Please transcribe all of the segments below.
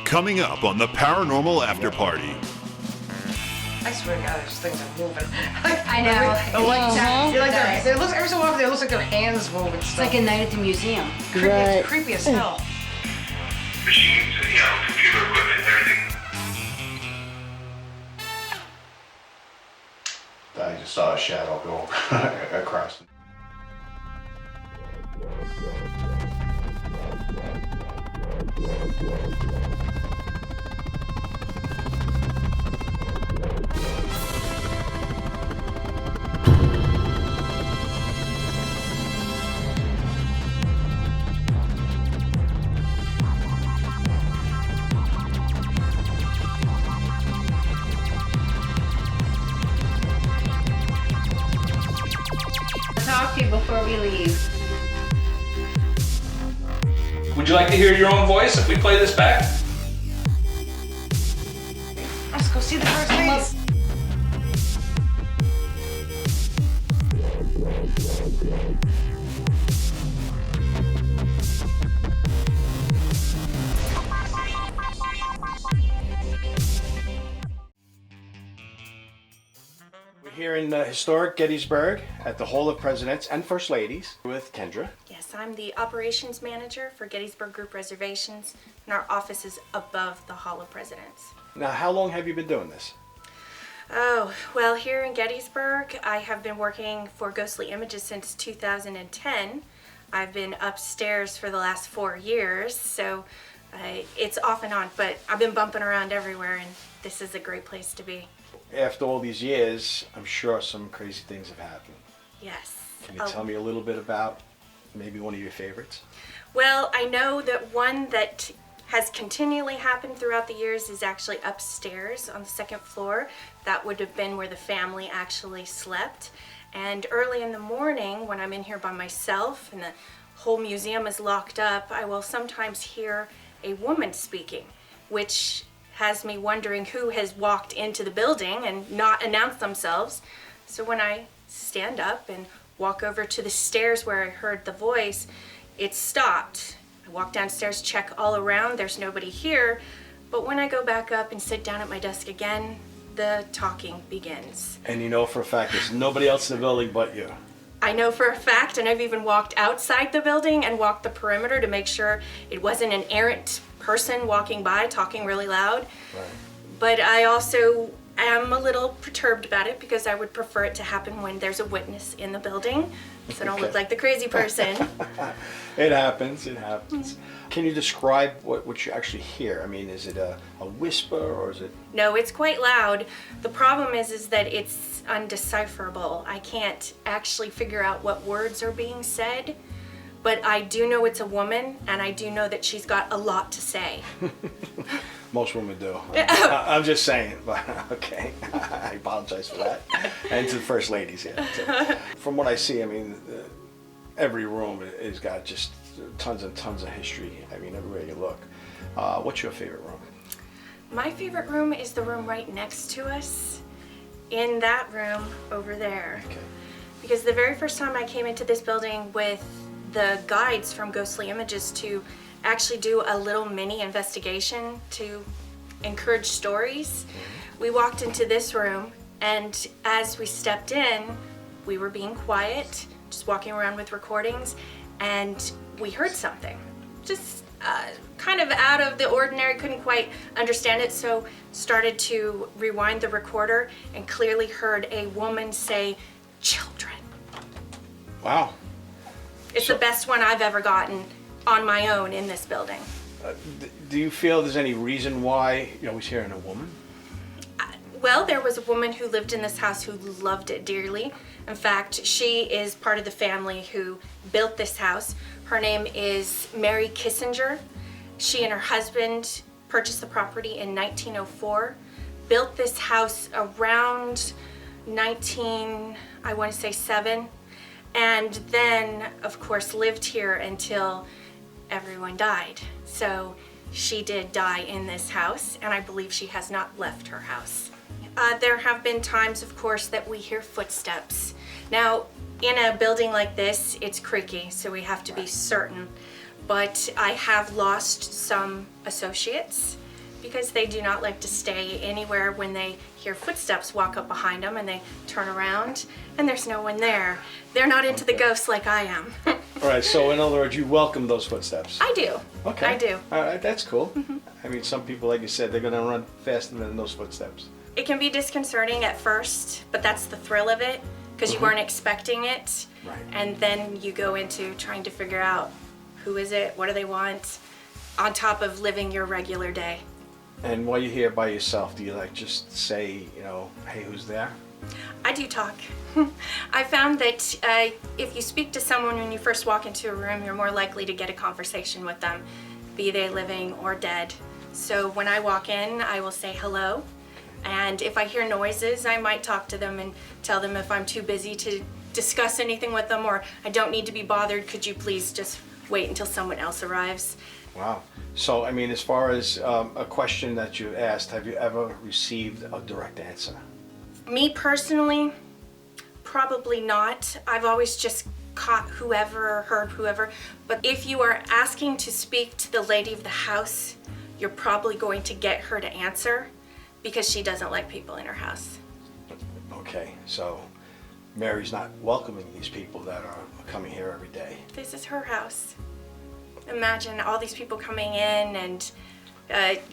Coming up on the Paranormal After Party. I swear to God, those things are moving. I know. The lights out. It looks every so often. It looks like their hands moving. It's like a night at the museum. Creepy, it's creepy as hell. Machines, computer equipment, everything. I just saw a shadow go across. Talk to you before we leave. Would you like to hear your own voice if we play this back? Let's go see the first ladies. We're here in historic Gettysburg at the Hall of Presidents and First Ladies with Kendra. Yes, I'm the operations manager for Gettysburg Group Reservations, and our office is above the Hall of Presidents. Now, how long have you been doing this? Oh, well, here in Gettysburg, I have been working for Ghostly Images since 2010. I've been upstairs for the last 4 years, so it's off and on, but I've been bumping around everywhere, and this is a great place to be. After all these years, I'm sure some crazy things have happened. Yes. Can you tell me a little bit about maybe one of your favorites? Well, I know that one that has continually happened throughout the years is actually upstairs on the second floor. That would have been where the family actually slept. And early in the morning, when I'm in here by myself and the whole museum is locked up, I will sometimes hear a woman speaking, which has me wondering who has walked into the building and not announced themselves. So when I stand up and walk over to the stairs where I heard the voice, it stopped. I walk downstairs, check all around, there's nobody here. But when I go back up and sit down at my desk again, the talking begins. And you know for a fact there's nobody else in the building but you. I know for a fact, and I've even walked outside the building and walked the perimeter to make sure it wasn't an errant person walking by talking really loud. Right. But I also am a little perturbed about it because I would prefer it to happen when there's a witness in the building, so I don't look like the crazy person. It happens, it happens. Can you describe what you actually hear? I mean, is it a whisper or is it? No, it's quite loud. The problem is that it's undecipherable. I can't actually figure out what words are being said, but I do know it's a woman, and I do know that she's got a lot to say. Most women do. I'm just saying, but okay. I apologize for that. And to the First Ladies, yeah. So, from what I see, I mean, every room has got just tons and tons of history. I mean, everywhere you look. What's your favorite room? My favorite room is the room right next to us, in that room over there. Okay. Because the very first time I came into this building with the guides from Ghostly Images to actually do a little mini investigation to encourage stories, we walked into this room, and as we stepped in, we were being quiet, just walking around with recordings, and we heard something. Just kind of out of the ordinary, couldn't quite understand it, so started to rewind the recorder and clearly heard a woman say, "Children." Wow. It's the best one I've ever gotten on my own in this building. Do you feel there's any reason why you're always hearing a woman? Well, there was a woman who lived in this house who loved it dearly. In fact, she is part of the family who built this house. Her name is Mary Kissinger. She and her husband purchased the property in 1904, built this house around 7, and then, of course, lived here until everyone died. So she did die in this house, and I believe she has not left her house. There have been times, of course, that we hear footsteps. Now, in a building like this, it's creaky, so we have to be certain. but I have lost some associates because they do not like to stay anywhere when they hear footsteps walk up behind them and they turn around and there's no one there. They're not into the ghosts like I am. All right, so in other words, you welcome those footsteps. I do. Okay. I do. All right, that's cool. I mean, some people, like you said, they're going to run faster than those footsteps. It can be disconcerting at first, but that's the thrill of it because you weren't expecting it. Right. And then you go into trying to figure out who is it, what do they want, on top of living your regular day. And while you're here by yourself, do you like just say, hey, who's there? I do talk. I found that if you speak to someone when you first walk into a room, you're more likely to get a conversation with them, be they living or dead. So when I walk in, I will say hello. And if I hear noises, I might talk to them and tell them if I'm too busy to discuss anything with them or I don't need to be bothered, could you please just wait until someone else arrives? Wow. So, I mean, as far as a question that you asked, have you ever received a direct answer? Me personally, probably not. I've always just caught whoever, heard whoever. But if you are asking to speak to the lady of the house, you're probably going to get her to answer because she doesn't like people in her house. Okay, so Mary's not welcoming these people that are coming here every day. This is her house. Imagine all these people coming in and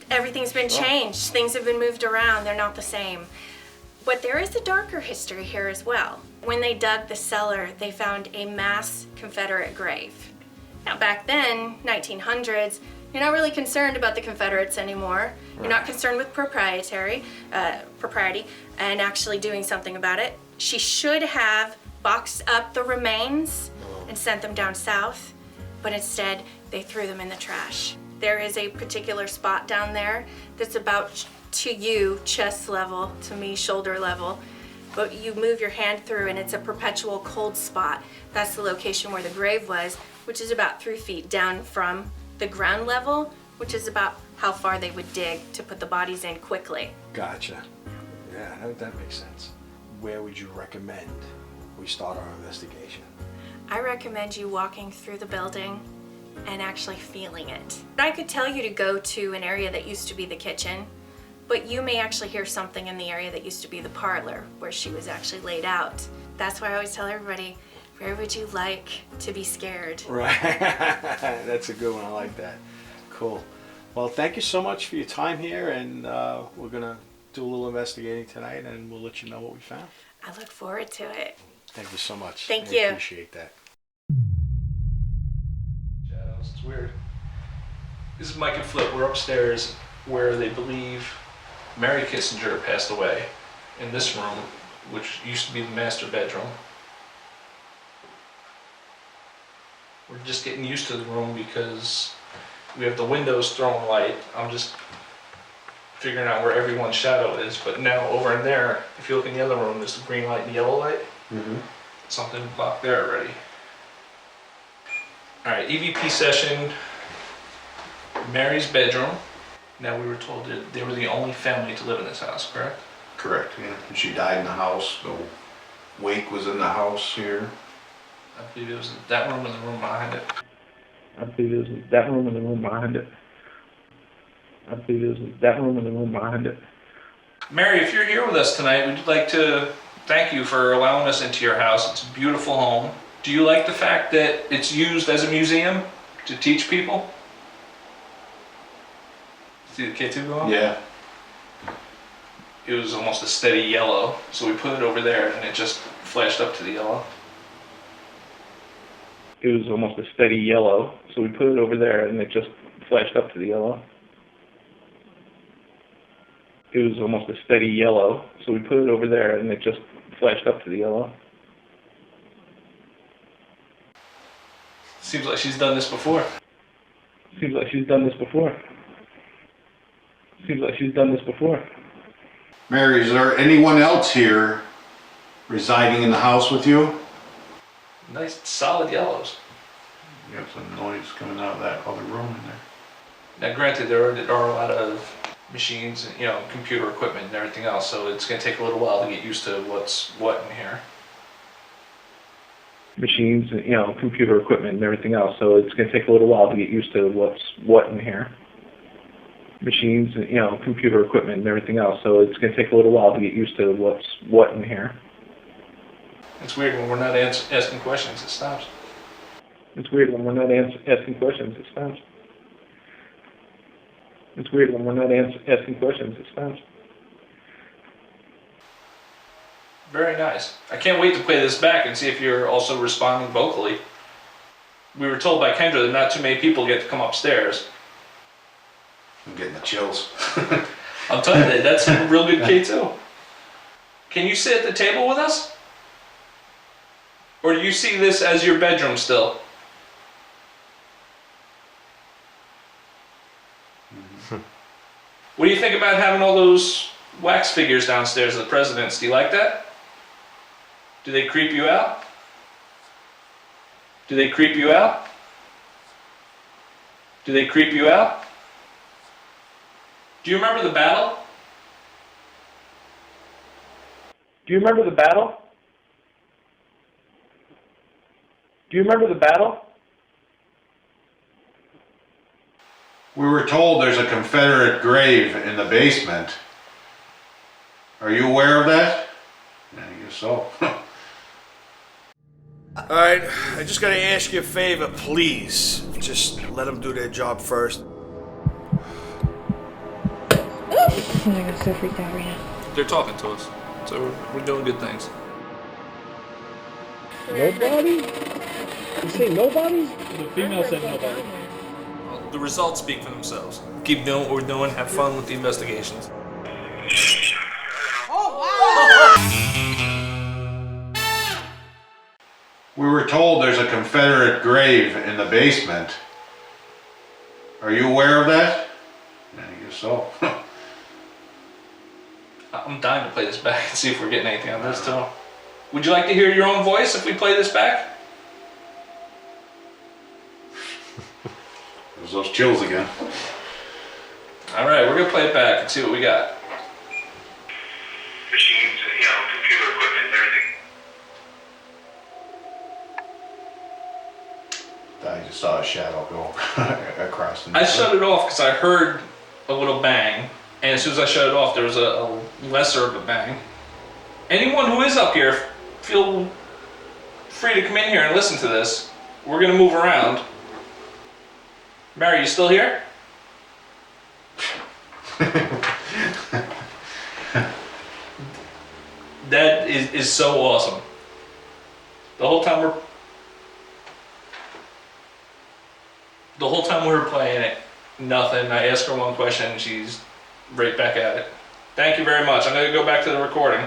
everything's been changed. Things have been moved around. They're not the same. But there is a darker history here as well. When they dug the cellar, they found a mass Confederate grave. Now back then, 1900s, you're not really concerned about the Confederates anymore. You're not concerned with propriety and actually doing something about it. She should have boxed up the remains and sent them down south, but instead they threw them in the trash. There is a particular spot down there that's about to you chest level, to me shoulder level, but you move your hand through and it's a perpetual cold spot. That's the location where the grave was, which is about 3 feet down from the ground level, which is about how far they would dig to put the bodies in quickly. Gotcha. Yeah, that makes sense. Where would you recommend we start our investigation? I recommend you walking through the building and actually feeling it. I could tell you to go to an area that used to be the kitchen, but you may actually hear something in the area that used to be the parlor where she was actually laid out. That's why I always tell everybody, where would you like to be scared? Right. That's a good one. I like that. Cool. Well, thank you so much for your time here, and we're going to do a little investigating tonight, and we'll let you know what we found. I look forward to it. Thank you so much. Thank I you. appreciate that. Shadows, it's weird. This is Mike and Flip. We're upstairs where they believe Mary Kissinger passed away in this room, which used to be the master bedroom. We're just getting used to the room because we have the windows throwing light. I'm just figuring out where everyone's shadow is. But now over in there, if you look in the other room, there's the green light and the yellow light. Something blocked there already. All right, EVP session, Mary's bedroom. Now we were told that they were the only family to live in this house, correct? Correct, yeah. And she died in the house. The wake was in the house here. I believe it was that room and the room behind it. I believe it was that room and the room behind it. I believe it was that room and the room behind it. Mary, if you're here with us tonight, we'd like to thank you for allowing us into your house. It's a beautiful home. Do you like the fact that it's used as a museum to teach people? See the K2 go on? Yeah. It was almost a steady yellow, so we put it over there and it just flashed up to the yellow. It was almost a steady yellow, so we put it over there and it just flashed up to the yellow. It was almost a steady yellow, so we put it over there and it just flashed up to the yellow. Seems like she's done this before. Seems like she's done this before. Seems like she's done this before. Mary, is there anyone else here residing in the house with you? Nice solid yellows. You have some noise coming out of that other room in there. Now granted, there are a lot of machines and, computer equipment and everything else, so it's going to take a little while to get used to what's what in here. machines, and, computer equipment and everything else. So it's going to take a little while to get used to what's what in here. Machines, and, computer equipment and everything else. So it's going to take a little while to get used to what's what in here. It's weird when we're not asking questions, it stops. It's weird when we're not asking questions, it stops. It's weird when we're not asking questions, it stops. Very nice. I can't wait to play this back and see if you're also responding vocally. We were told by Kendra that not too many people get to come upstairs. I'm getting the chills. I'm telling you, that's a real good K2. Can you sit at the table with us? Or do you see this as your bedroom still? What do you think about having all those wax figures downstairs of the presidents? Do you like that? Do they creep you out? Do they creep you out? Do they creep you out? Do you remember the battle? Do you remember the battle? Do you remember the battle? We were told there's a Confederate grave in the basement. Are you aware of that? Yeah, I guess so. Alright, I just gotta ask you a favor, please. Just let them do their job first. Oh my god, I'm so freaked out right now. They're talking to us, so we're doing good things. Nobody? You say nobody? The female said nobody. The results speak for themselves. Keep doing what we're doing, have fun with the investigations. We were told there's a Confederate grave in the basement. Are you aware of that? Yeah, I guess so. I'm dying to play this back and see if we're getting anything on this too. Would you like to hear your own voice if we play this back? There's those chills again. Alright, we're gonna play it back and see what we got. Machines, computer equipment and everything. I just saw a shadow go across the I shut it off because I heard a little bang, and as soon as I shut it off, there was a lesser of a bang. Anyone who is up here, feel free to come in here and listen to this. We're gonna move around. Mary, you still here? That is so awesome. The whole time we were playing it, nothing. I asked her one question and she's right back at it. Thank you very much. I'm gonna go back to the recording.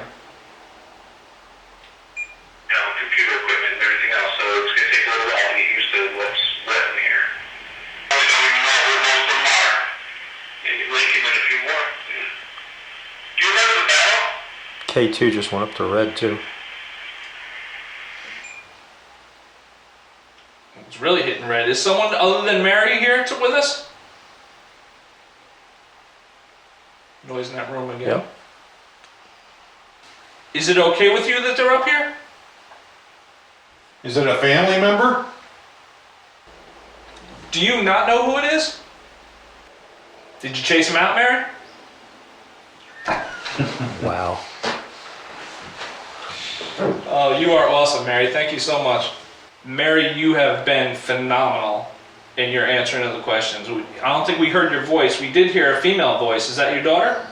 Computer equipment and everything else, so it's gonna take a little while to get used to what's what in here. I don't even know where most of them are. Maybe Lincoln and a few more. Do you remember the battle? K2 just went up to red too. It's really hitting red. Is someone other than Mary here with us? Noise in that room again. Yep. Is it okay with you that they're up here? Is it a family member? Do you not know who it is? Did you chase him out, Mary? Wow. Oh, you are awesome, Mary. Thank you so much. Mary, you have been phenomenal in your answering of the questions. I don't think we heard your voice. We did hear a female voice. Is that your daughter?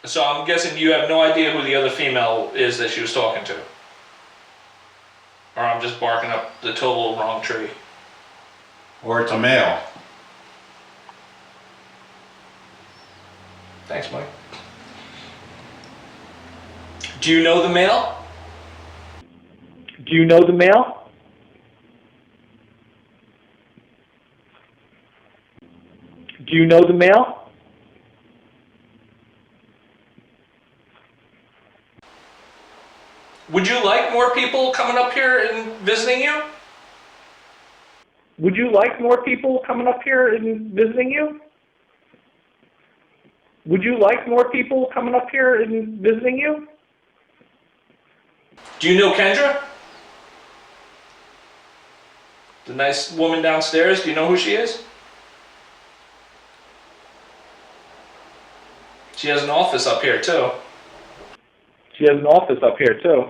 So I'm guessing you have no idea who the other female is that she was talking to. Or I'm just barking up the total wrong tree. Or it's a male? Thanks, Mike. Do you know the male? Do you know the male? Do you know the male? Would you like more people coming up here and visiting you? Would you like more people coming up here and visiting you? Would you like more people coming up here and visiting you? Do you know Kendra? The nice woman downstairs, do you know who she is? She has an office up here too. She has an office up here too.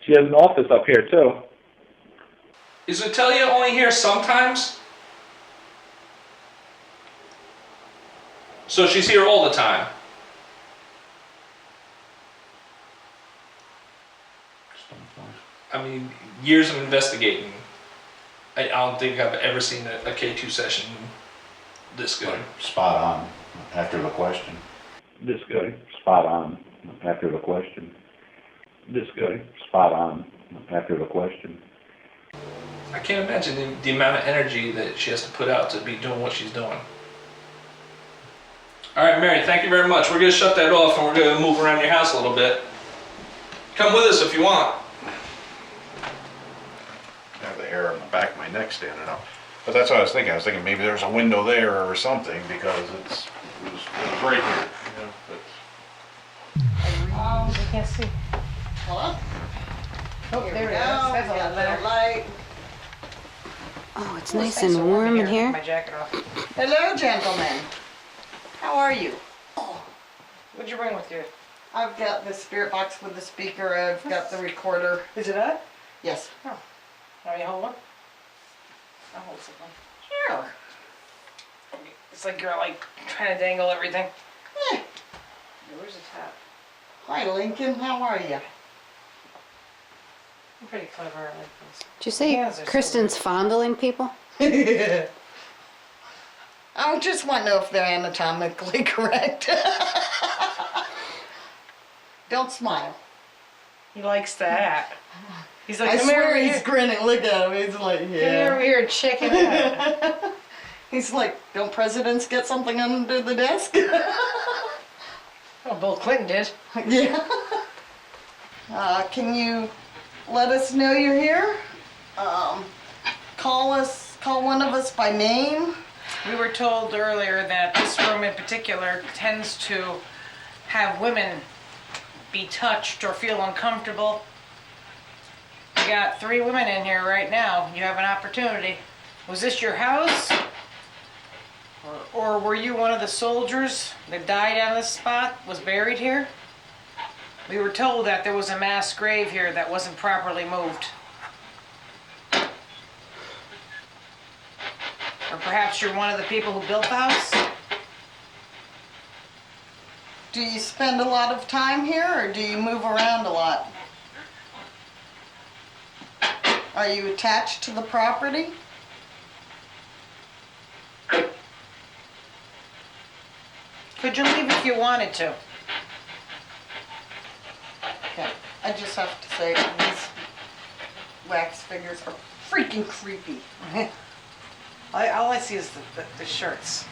She has an office up here too. Is Otelia only here sometimes? So she's here all the time? I mean, years of investigating. I don't think I've ever seen a K2 session this good. Spot on after the question. This good. Spot on. After the question. This good. Spot on. After the question. I can't imagine the amount of energy that she has to put out to be doing what she's doing. All right, Mary, thank you very much. We're going to shut that off and we're going to move around your house a little bit. Come with us if you want. I have the hair on the back of my neck standing up. But that's what I was thinking. I was thinking maybe there's a window there or something because it was right here. You know, but You can't see. Hello? Oh, there it is. That's a lot better. Light. Oh, it's nice and warm in here. My jacket off. Hello, gentlemen. How are you? What'd you bring with you? I've got the spirit box with the speaker. I've got the recorder. Is it on? Yes. Oh. Want me to hold one? I'll hold something. Sure. It's like you're like trying to dangle everything. Eh. Where's the top? Hi, Lincoln. How are you? I'm pretty clever. I like this. Did you say Hands are so Kristen's fondling people? I just want to know if they're anatomically correct. Don't smile. He likes that. He's like, I come here swear over he's here. grinning. Look at him. He's like, Come here over yeah. here and check it out. He's like, don't presidents get something under the desk? Oh, Bill Clinton did. Yeah. Can you let us know you're here? Call one of us by name. We were told earlier that this room in particular tends to have women be touched or feel uncomfortable. We got 3 women in here right now. You have an opportunity. Was this your house? Or were you one of the soldiers that died on this spot, was buried here? We were told that there was a mass grave here that wasn't properly moved. Or perhaps you're one of the people who built the house? Do you spend a lot of time here or do you move around a lot? Are you attached to the property? Could you leave if you wanted to? Okay, I just have to say, these wax figures are freaking creepy. All I see is the shirts.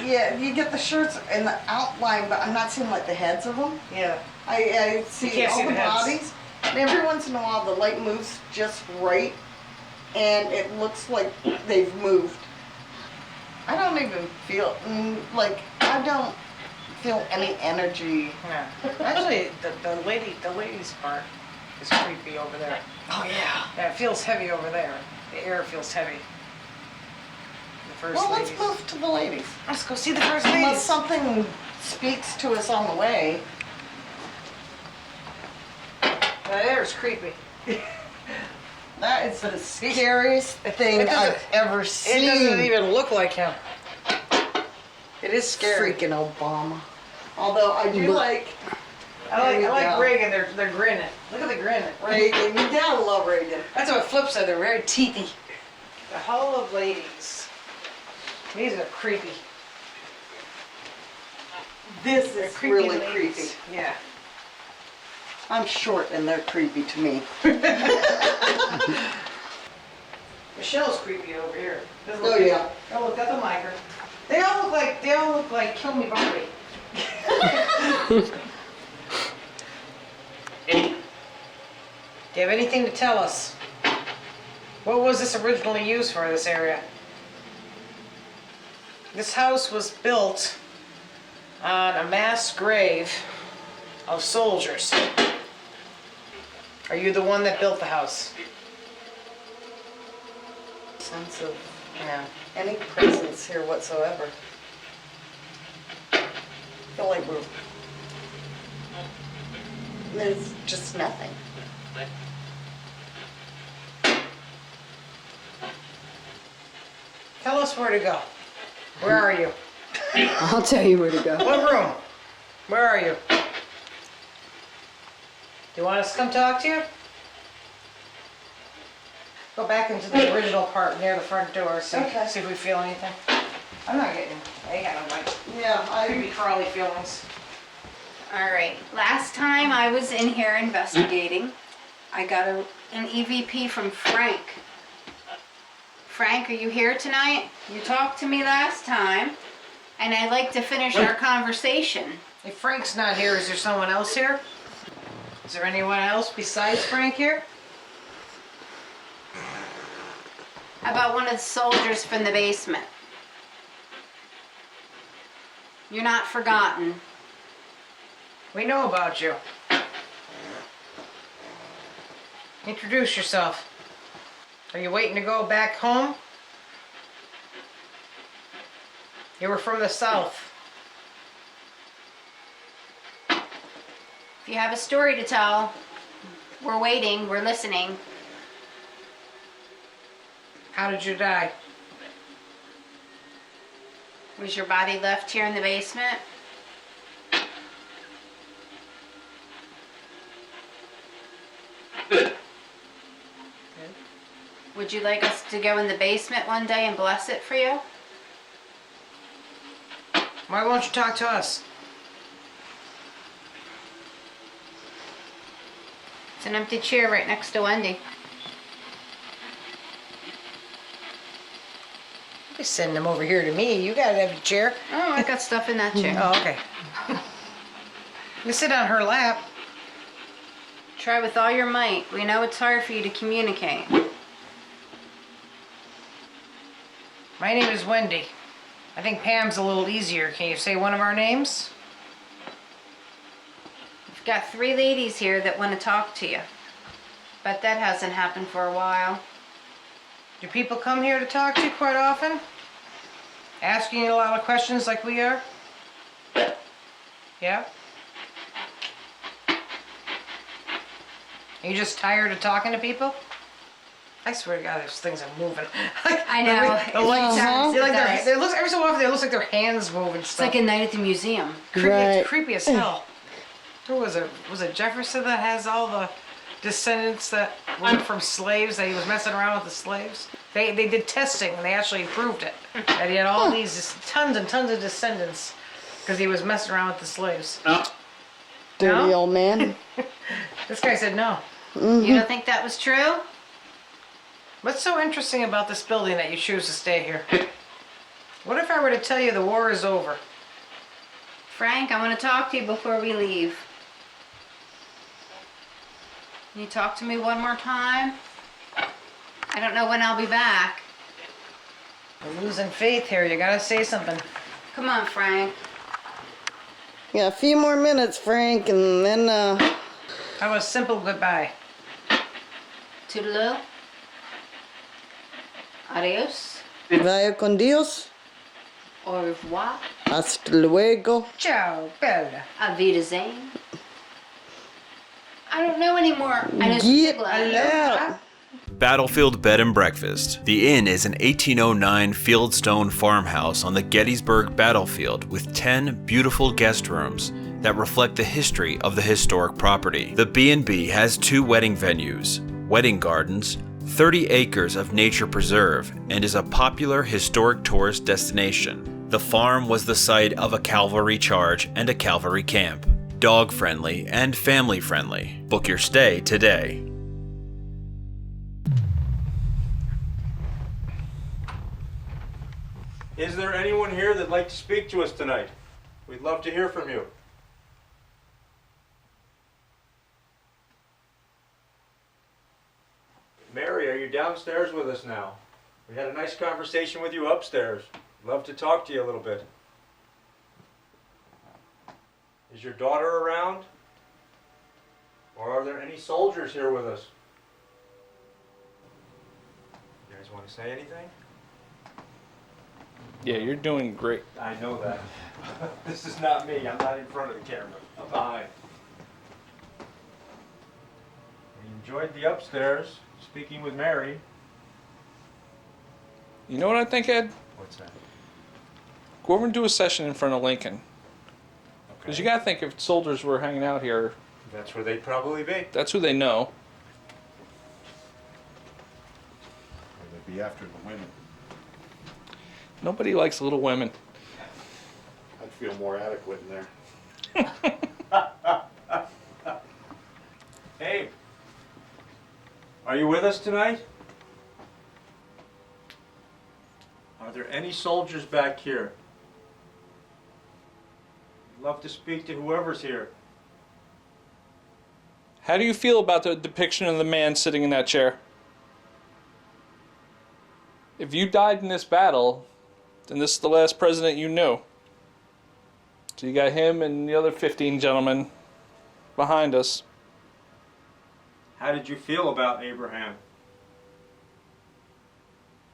Yeah, you get the shirts and the outline, but I'm not seeing like the heads of them. Yeah. I see can't all see the the heads. bodies, and every once in a while the light moves just right, and it looks like they've moved. I don't even feel, I don't feel any energy. Yeah. Actually, the ladies part is creepy over there. Oh yeah. Yeah, it feels heavy over there. The air feels heavy. The first Well, ladies. let's move to the ladies. Let's go see the first Unless ladies. something speaks to us on the way. The air is creepy. That is the scariest thing It doesn't- I've ever seen. It doesn't even look like him. It is scary. Freaking Obama. Although I do like I like Yeah. Reagan. They're grinning. Look at the grin. Reagan. You gotta love Reagan. That's what Flip said. They're very teethy. The Hall of Ladies. These are creepy. This They're is creepy really ladies. creepy. Yeah. I'm short and they're creepy to me. Michelle's creepy over here. Oh yeah. Oh look, that's a micer. They all look like Kill Me Barbie. Do you have anything to tell us? What was this originally used for, this area? This house was built on a mass grave of soldiers. Are you the one that built the house? Sense of Yeah. any presence here whatsoever. I feel like there's just nothing. Tell us where to go. Where are you? I'll tell you where to go. What room? Where are you? Do you want us to come talk to you? Go back into the original part near the front door, see if we feel anything. I'm not getting, I got no like creepy crawly feelings. All right, last time I was in here investigating, I got an EVP from Frank. Frank, are you here tonight? You talked to me last time, and I'd like to finish our conversation. If Frank's not here, is there someone else here? Is there anyone else besides Frank here? How about one of the soldiers from the basement? You're not forgotten. We know about you. Introduce yourself. Are you waiting to go back home? You were from the South. If you have a story to tell, we're waiting, we're listening. How did you die? Was your body left here in the basement? Would you like us to go in the basement one day and bless it for you? Why won't you talk to us? It's an empty chair right next to Wendy. You're sending them over here to me. You got an empty chair. Oh, I got stuff in that chair. Oh, okay. You sit on her lap. Try with all your might. We know it's hard for you to communicate. My name is Wendy. I think Pam's a little easier. Can you say one of our names? We've got 3 ladies here that want to talk to you. But that hasn't happened for a while. Do people come here to talk to you quite often? Asking you a lot of questions like we are? Yeah? Are you just tired of talking to people? I swear to God, those things are moving. I know. The lights, Sometimes like it does. every so often, it looks like their hands move and It's stuff. like a night at the museum. It's creepy as hell. Who was it? Was it Jefferson that has all the descendants that were from slaves, that he was messing around with the slaves? They did testing and they actually proved it. That he had all these tons and tons of descendants because he was messing around with the slaves. Dirty old man. This guy said no. You don't think that was true? What's so interesting about this building that you choose to stay here? What if I were to tell you the war is over? Frank, I want to talk to you before we leave. Can you talk to me one more time? I don't know when I'll be back. We're losing faith here. You gotta say something. Come on, Frank. Yeah, a few more minutes, Frank, and then, How about a simple goodbye? Toodaloo. Adios. vaya con Dios. Au revoir. Hasta luego. Ciao, Bella. Auf Wiedersehen. I don't know anymore. I know Get Sigla. out. Battlefield Bed and Breakfast. The inn is an 1809 fieldstone farmhouse on the Gettysburg battlefield with 10 beautiful guest rooms that reflect the history of the historic property. The B&B has 2 wedding venues, wedding gardens, 30 acres of nature preserve, and is a popular historic tourist destination. The farm was the site of a cavalry charge and a cavalry camp. Dog-friendly and family-friendly. Book your stay today. Is there anyone here that'd like to speak to us tonight? We'd love to hear from you. Mary, are you downstairs with us now? We had a nice conversation with you upstairs. Love to talk to you a little bit. Is your daughter around? Or are there any soldiers here with us? You guys want to say anything? Yeah, you're doing great. I know that. This is not me. I'm not in front of the camera. I'm behind. We enjoyed the upstairs, speaking with Mary. You know what I think, Ed? What's that? Go over and do a session in front of Lincoln. Because you gotta think if soldiers were hanging out here, That's where they'd probably be. that's who they know. They'd be after the women. Nobody likes little women. I'd feel more adequate in there. Hey, are you with us tonight? Are there any soldiers back here? I'd love to speak to whoever's here. How do you feel about the depiction of the man sitting in that chair? If you died in this battle, then this is the last president you knew. So you got him and the other 15 gentlemen behind us. How did you feel about Abraham?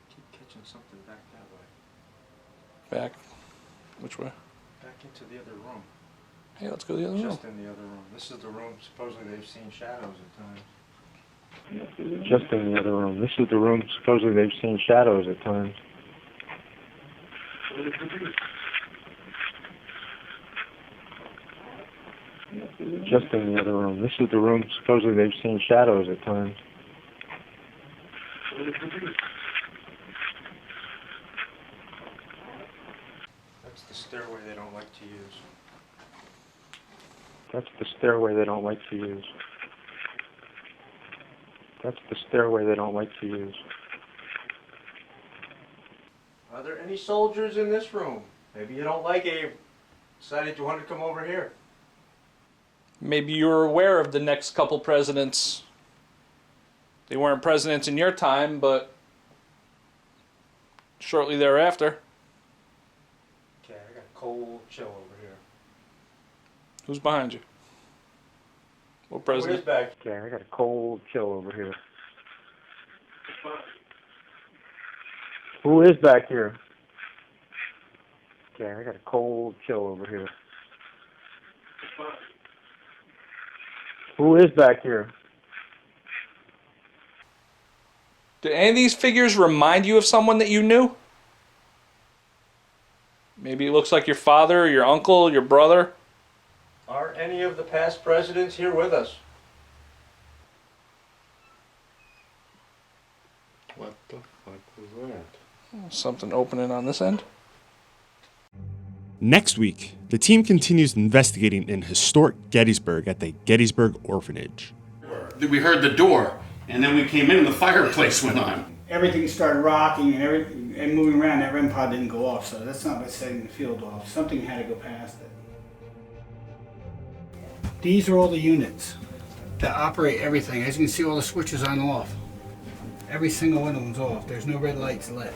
Keep catching something back that way. Back. Which way? Back into the other room. Hey, let's go to the other room. Just in the other room. This is the room supposedly they've seen shadows at times. Just in the other room. This is the room supposedly they've seen shadows at times. Just in the other room. This is the room supposedly they've seen shadows at times. That's the stairway they don't like to use. That's the stairway they don't like to use. That's the stairway they don't like to use. Are there any soldiers in this room? Maybe you don't like Abe. Decided you wanted to come over here. Maybe you were aware of the next couple presidents. They weren't presidents in your time, but shortly thereafter. Okay, I got a cold chill over here. Who's behind you? What Who president? is back? Okay, I got a cold chill over here. Who is back here? Okay, I got a cold chill over here. Who is back here? Do any of these figures remind you of someone that you knew? Maybe it looks like your father, your uncle, your brother. Are any of the past presidents here with us? What the fuck was that? Something opening on this end. Next week, the team continues investigating in historic Gettysburg at the Gettysburg Orphanage. We heard the door, and then we came in and the fireplace went on. Everything started rocking and moving around. That REM pod didn't go off, so that's not by setting the field off. Something had to go past it. These are all the units that operate everything. As you can see, all the switches on and off. Every single one of them's off. There's no red lights lit.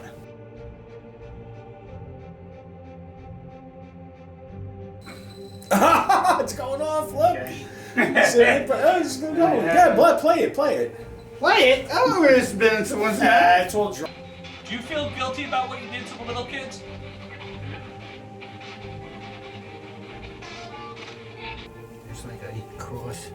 It's going off, look. Okay. It's going. Yeah, play it. Play it? I don't know where this has been. Someone's it's all dry. Do you feel guilty about what you did to the little kids? There's like a cross